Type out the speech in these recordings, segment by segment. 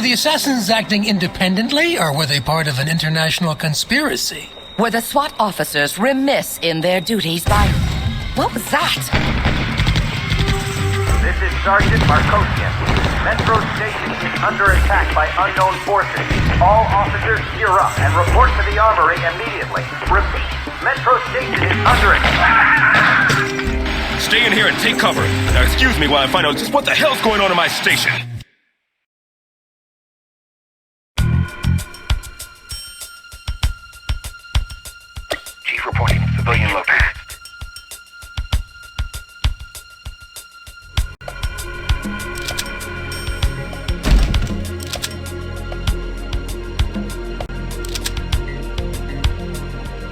the assassins acting independently, or were they part of an international conspiracy? Were the SWAT officers remiss in their duties by... What was that? This is Sergeant Markosian. Metro Station is under attack by unknown forces. All officers gear up and report to the armory immediately. Repeat, Metro Station is under attack. Stay in here and take cover. Now excuse me while I find out just what the hell's going on in my station. Chief reporting, civilian located.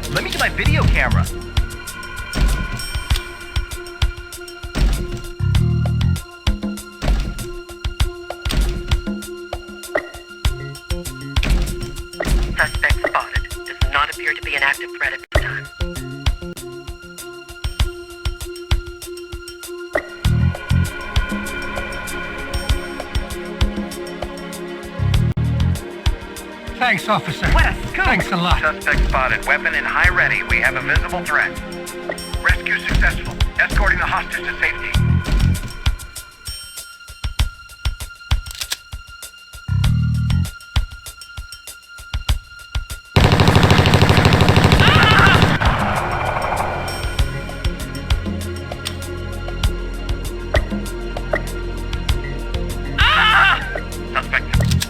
Let me get my video camera. Suspect spotted. Does not appear to be an active threat at this time. Thanks, officer. Wes, go! Thanks a lot. Suspect spotted. Weapon in high ready. We have a visible threat. Rescue successful. Escorting the hostage to safety.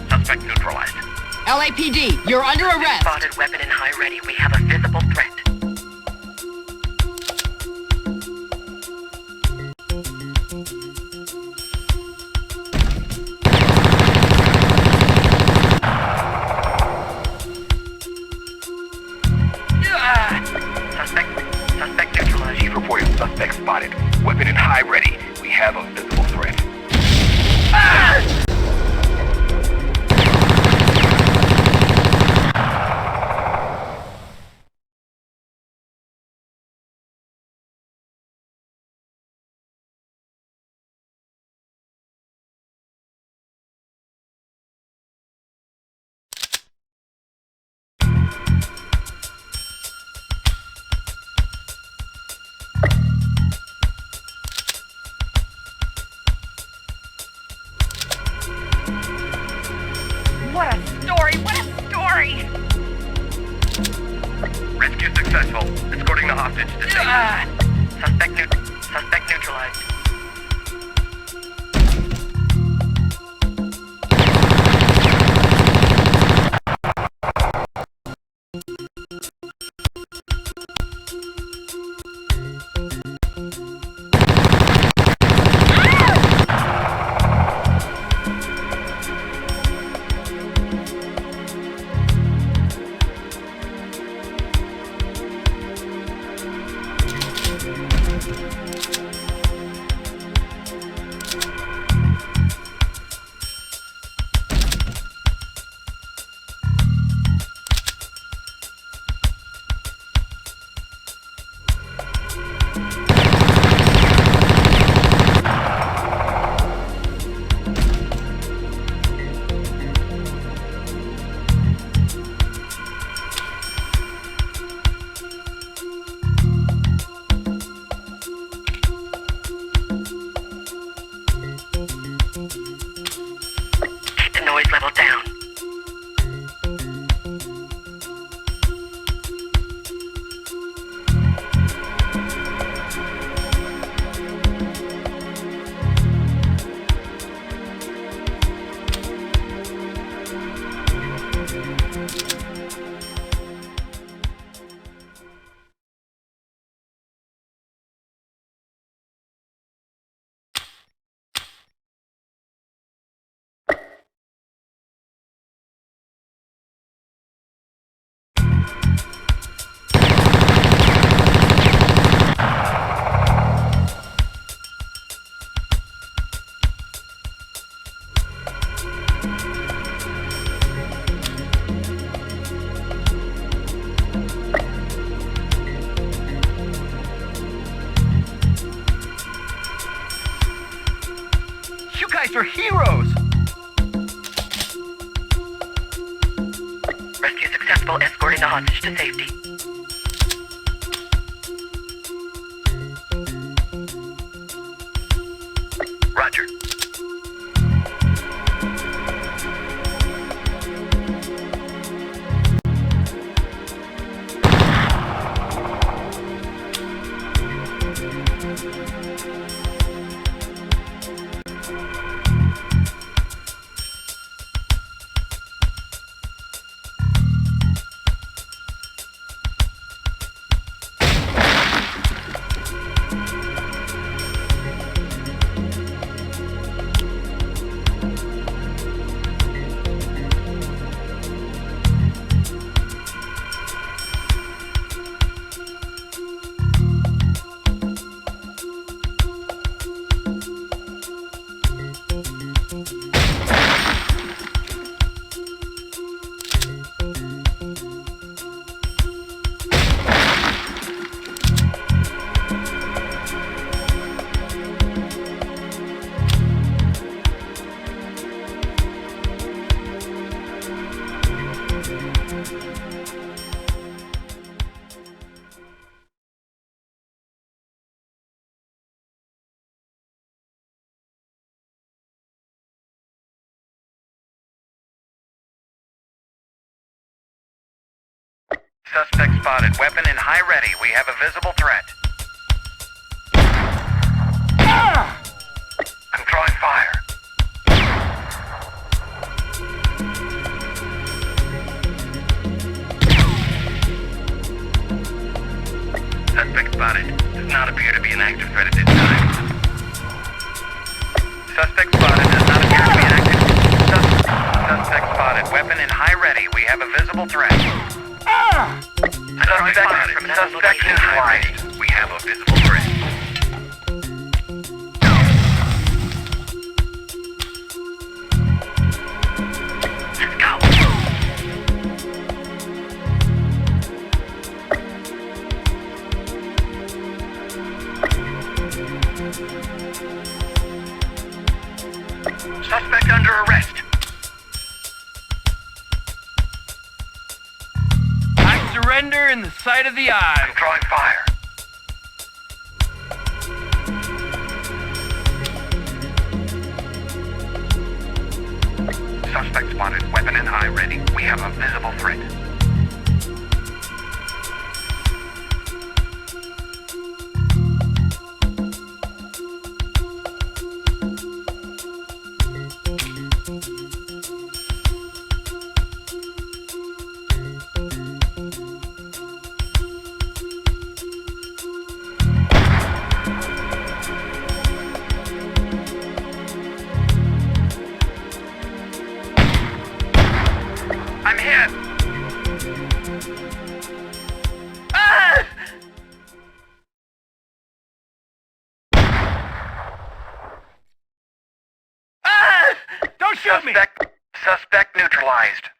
Suspect neutralized. LAPD, you're under arrest. Spotted weapon in high ready. We have a visible threat. Suspect neutralized. Chief reporting suspect spotted. Weapon in high ready. We have a visible threat. What a story! What a story! Rescue successful. Escorting the hostage to safety. Suspect neutralized. Noise level down. You guys are heroes! constable escorting the hostage to safety. Roger. Suspect spotted. Weapon in high ready. We have a visible threat. Controlling fire. Suspect spotted. Does not appear to be an active threat at this time. Suspect spotted. Does not appear to be an active... Suspect spotted. Weapon in high ready. We have a visible threat. Suspect neutralized. We have a visible threat. Let's go. Suspect under arrest. Surrender in the sight of the eye. Controlling fire. Suspect spotted. Weapon in high ready. We have a visible threat. I'm hit! Ah! Ah! Don't shoot me! Suspect neutralized.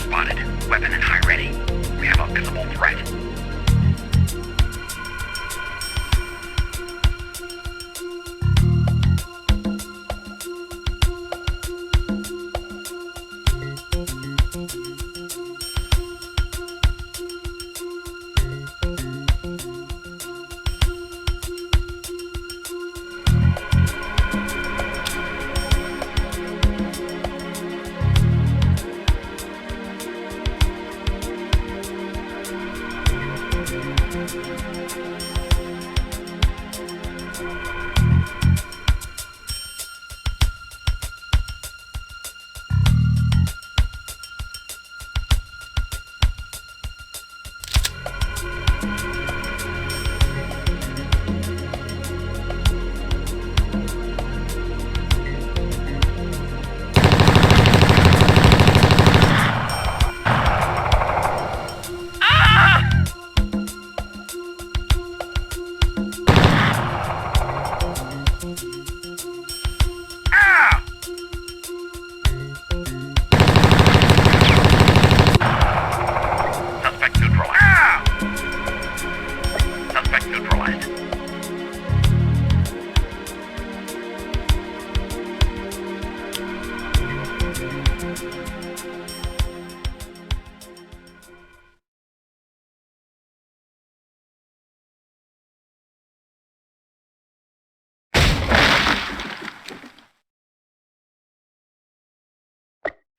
spotted. Weapon and high ready. We have a visible threat.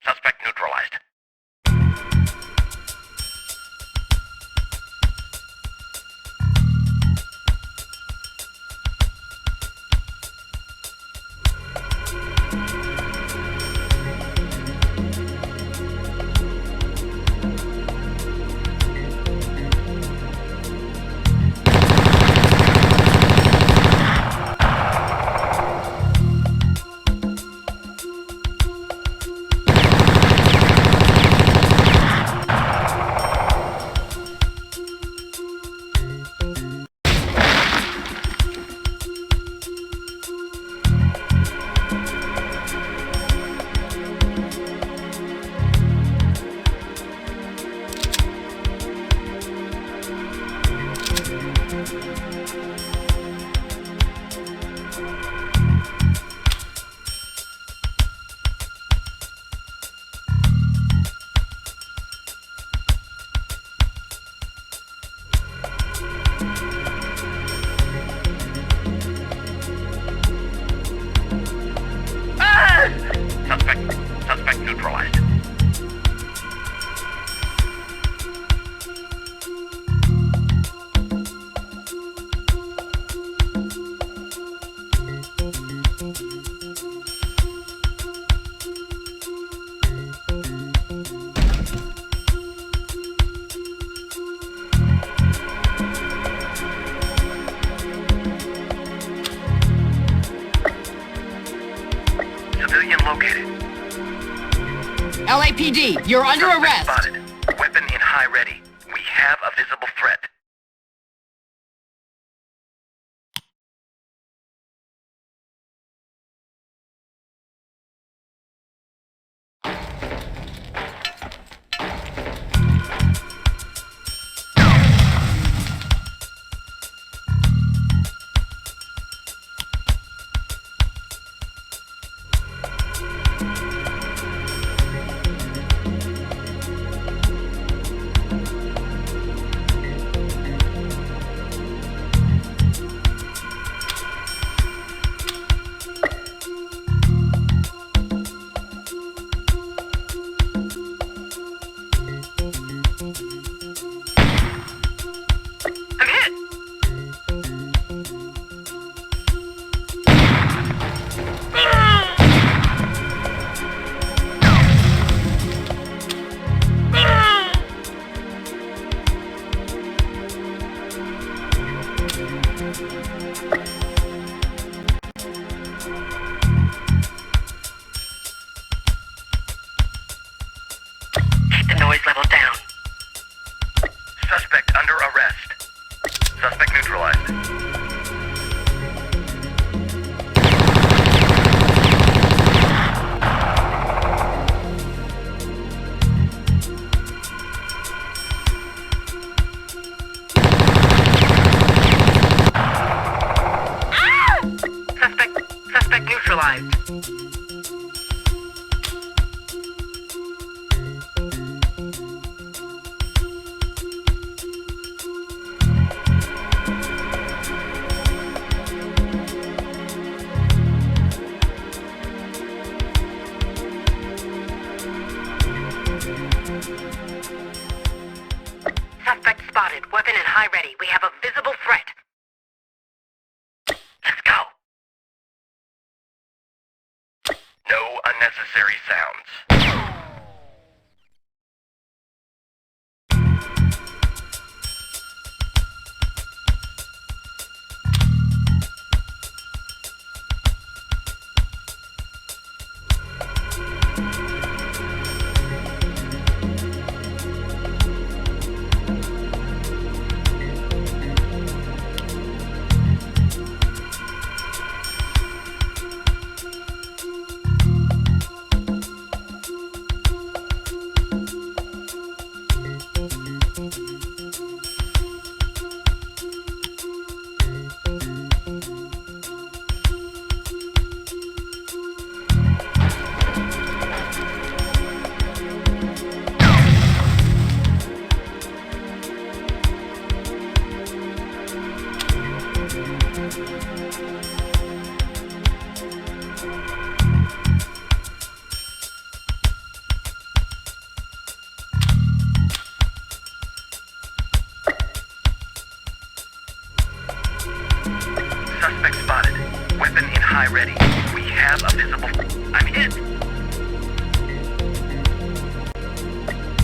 Suspect neutralized. Suspect neutralized. Civilian located. LAPD, you're under Suspect arrest. Spotted. Weapon in high ready. We have a visible threat. Keep the noise level down. Suspect under arrest. Suspect neutralized. I'm hit.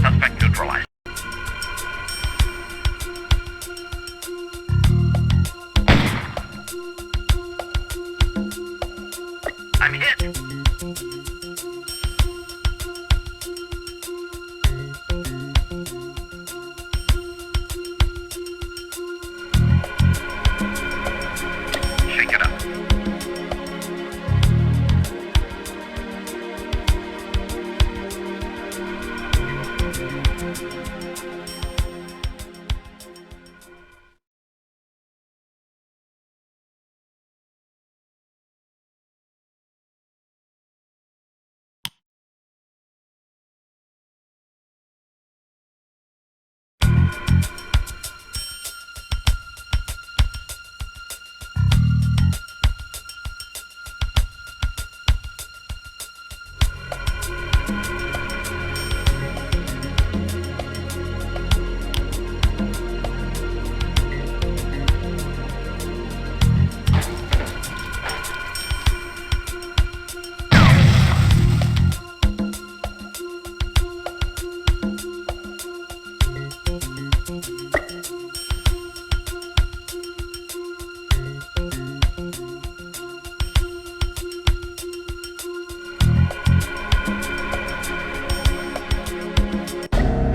Suspect neutralized. I'm hit. Shake it up.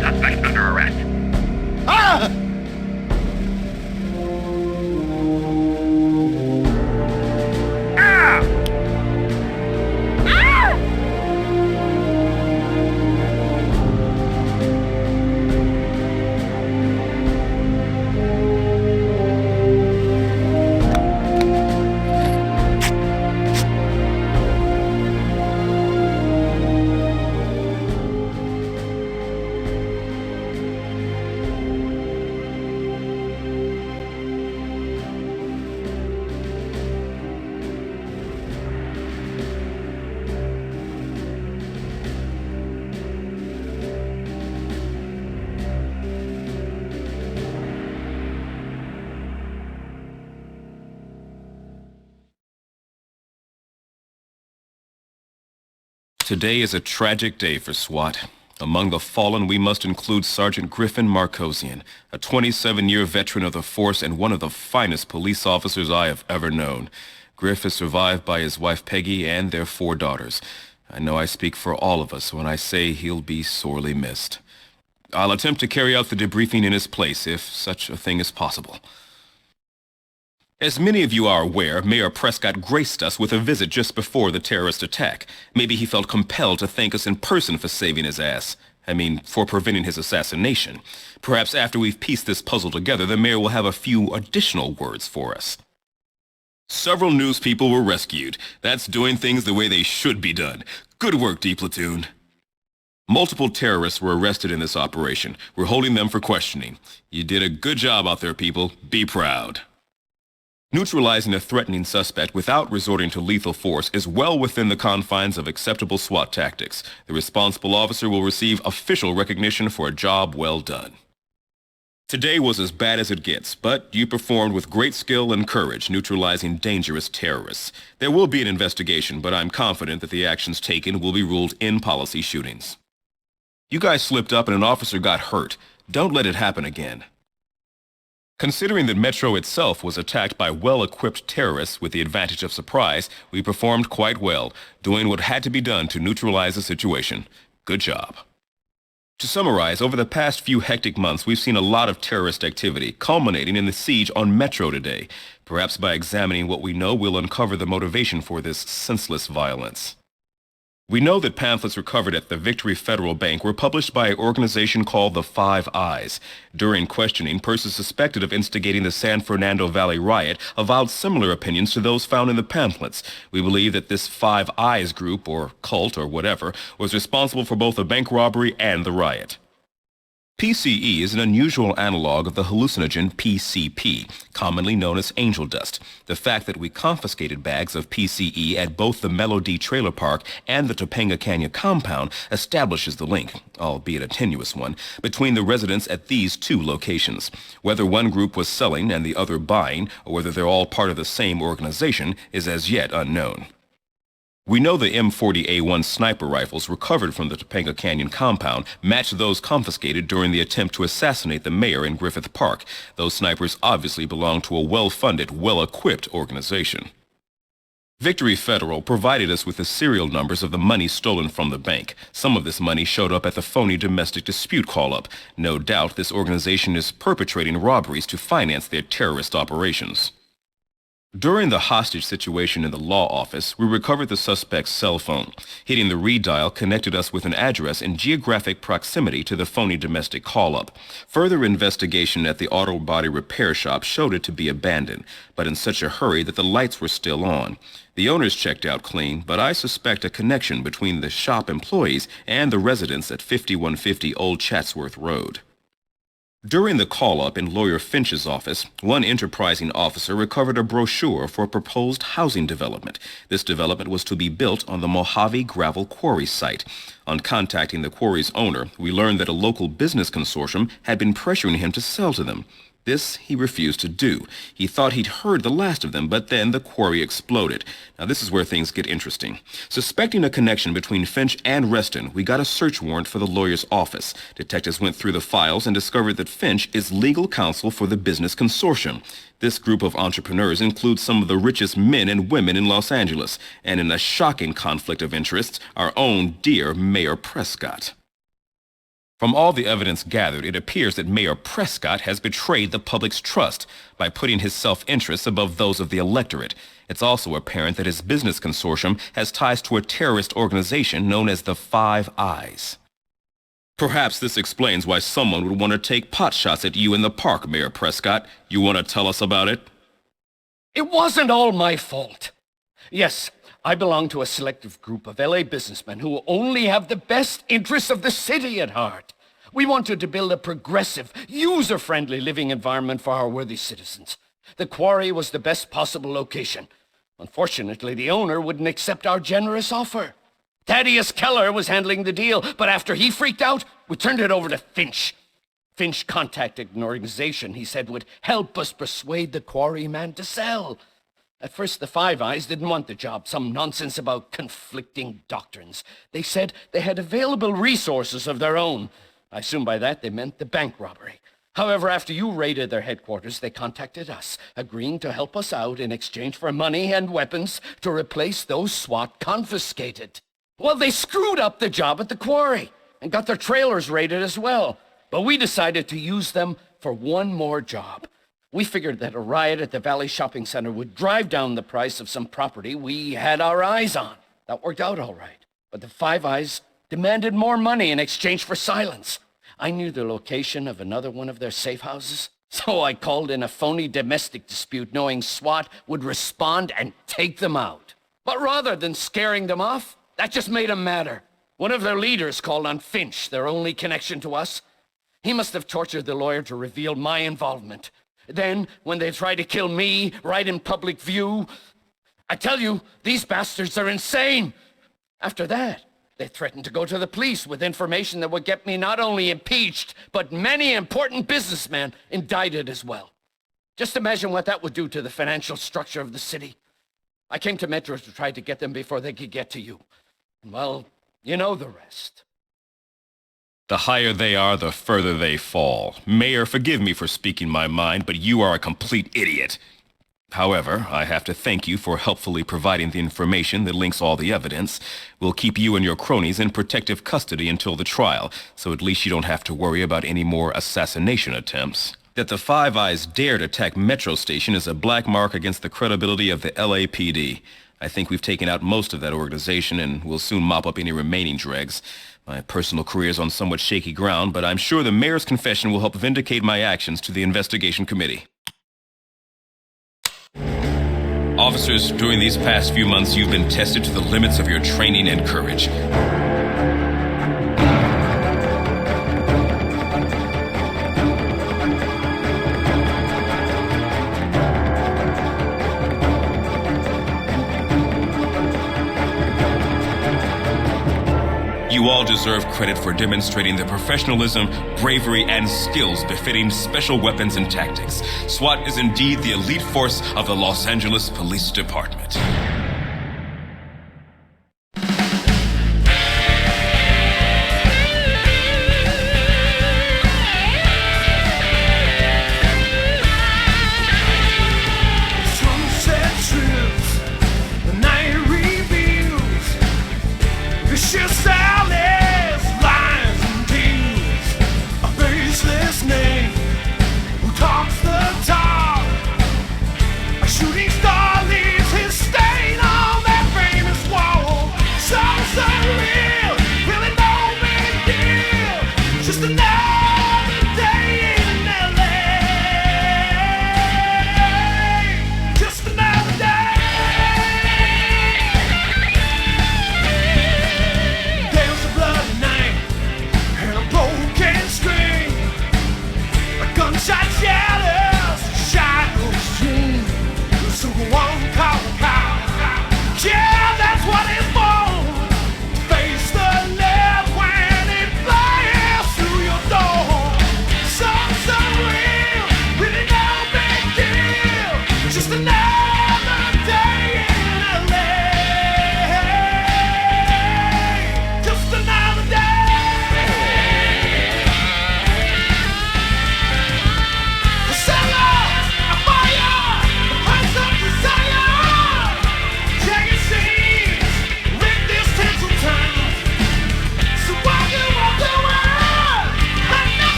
Suspect under arrest. Today is a tragic day for SWAT. Among the fallen, we must include Sergeant Griffin Markosian, a 27-year veteran of the force and one of the finest police officers I have ever known. Griff is survived by his wife Peggy and their 4 daughters. I know I speak for all of us when I say he'll be sorely missed. I'll attempt to carry out the debriefing in his place, if such a thing is possible. As many of you are aware, Mayor Prescott graced us with a visit just before the terrorist attack. Maybe he felt compelled to thank us in person for saving his ass. I mean, for preventing his assassination. Perhaps after we've pieced this puzzle together, the mayor will have a few additional words for us. Several news people were rescued. That's doing things the way they should be done. Good work, D Platoon. Multiple terrorists were arrested in this operation. We're holding them for questioning. You did a good job out there, people. Be proud. Neutralizing a threatening suspect without resorting to lethal force is well within the confines of acceptable SWAT tactics. The responsible officer will receive official recognition for a job well done. Today was as bad as it gets, but you performed with great skill and courage, neutralizing dangerous terrorists. There will be an investigation, but I'm confident that the actions taken will be ruled in-policy shootings. You guys slipped up and an officer got hurt. Don't let it happen again. Considering that Metro itself was attacked by well-equipped terrorists with the advantage of surprise, we performed quite well, doing what had to be done to neutralize the situation. Good job. To summarize, over the past few hectic months, we've seen a lot of terrorist activity, culminating in the siege on Metro today. Perhaps by examining what we know, we'll uncover the motivation for this senseless violence. We know that pamphlets recovered at the Victory Federal Bank were published by an organization called the Five Eyes. During questioning, persons suspected of instigating the San Fernando Valley riot avowed similar opinions to those found in the pamphlets. We believe that this Five Eyes group, or cult, or whatever, was responsible for both the bank robbery and the riot. PCE is an unusual analog of the hallucinogen PCP, commonly known as angel dust. The fact that we confiscated bags of PCE at both the Melody Trailer Park and the Topanga Canyon compound establishes the link, albeit a tenuous one, between the residents at these two locations. Whether one group was selling and the other buying, or whether they're all part of the same organization, is as yet unknown. We know the M40A1 sniper rifles recovered from the Topanga Canyon compound match those confiscated during the attempt to assassinate the mayor in Griffith Park. Those snipers obviously belong to a well-funded, well-equipped organization. Victory Federal provided us with the serial numbers of the money stolen from the bank. Some of this money showed up at the phony domestic dispute call-up. No doubt this organization is perpetrating robberies to finance their terrorist operations. During the hostage situation in the law office, we recovered the suspect's cell phone. Hitting the redial connected us with an address in geographic proximity to the phony domestic call-up. Further investigation at the auto body repair shop showed it to be abandoned, but in such a hurry that the lights were still on. The owners checked out clean, but I suspect a connection between the shop employees and the residents at 5150 Old Chatsworth Road. During the call-up in Lawyer Finch's office, one enterprising officer recovered a brochure for a proposed housing development. This development was to be built on the Mojave Gravel Quarry site. On contacting the quarry's owner, we learned that a local business consortium had been pressuring him to sell to them. This he refused to do. He thought he'd heard the last of them, but then the quarry exploded. Now this is where things get interesting. Suspecting a connection between Finch and Reston, we got a search warrant for the lawyer's office. Detectives went through the files and discovered that Finch is legal counsel for the business consortium. This group of entrepreneurs includes some of the richest men and women in Los Angeles, and in a shocking conflict of interests, our own dear Mayor Prescott. From all the evidence gathered, it appears that Mayor Prescott has betrayed the public's trust by putting his self-interests above those of the electorate. It's also apparent that his business consortium has ties to a terrorist organization known as the Five Eyes. Perhaps this explains why someone would want to take pot shots at you in the park, Mayor Prescott. You want to tell us about it? It wasn't all my fault. Yes, I belong to a selective group of LA businessmen who only have the best interests of the city at heart. We wanted to build a progressive, user-friendly living environment for our worthy citizens. The quarry was the best possible location. Unfortunately, the owner wouldn't accept our generous offer. Thaddeus Keller was handling the deal, but after he freaked out, we turned it over to Finch. Finch contacted an organization he said would help us persuade the quarry man to sell. At first, the Five Eyes didn't want the job, some nonsense about conflicting doctrines. They said they had available resources of their own. I assume by that they meant the bank robbery. However, after you raided their headquarters, they contacted us, agreeing to help us out in exchange for money and weapons to replace those SWAT confiscated. Well, they screwed up the job at the quarry and got their trailers raided as well. But we decided to use them for one more job. We figured that a riot at the Valley Shopping Center would drive down the price of some property we had our eyes on. That worked out all right. But the Five Eyes demanded more money in exchange for silence. I knew the location of another one of their safe houses, so I called in a phony domestic dispute knowing SWAT would respond and take them out. But rather than scaring them off, that just made them madder. One of their leaders called on Finch, their only connection to us. He must have tortured the lawyer to reveal my involvement. Then, when they try to kill me right in public view, I tell you, these bastards are insane. After that, they threatened to go to the police with information that would get me not only impeached, but many important businessmen indicted as well. Just imagine what that would do to the financial structure of the city. I came to Metro to try to get them before they could get to you. Well, you know the rest. The higher they are, the further they fall. Mayor, forgive me for speaking my mind, but you are a complete idiot. However, I have to thank you for helpfully providing the information that links all the evidence. We'll keep you and your cronies in protective custody until the trial, so at least you don't have to worry about any more assassination attempts. That the Five Eyes dared attack Metro Station is a black mark against the credibility of the LAPD. I think we've taken out most of that organization and will soon mop up any remaining dregs. My personal career is on somewhat shaky ground, but I'm sure the mayor's confession will help vindicate my actions to the investigation committee. Officers, during these past few months, you've been tested to the limits of your training and courage. You all deserve credit for demonstrating the professionalism, bravery, and skills befitting special weapons and tactics. SWAT is indeed the elite force of the Los Angeles Police Department. Just another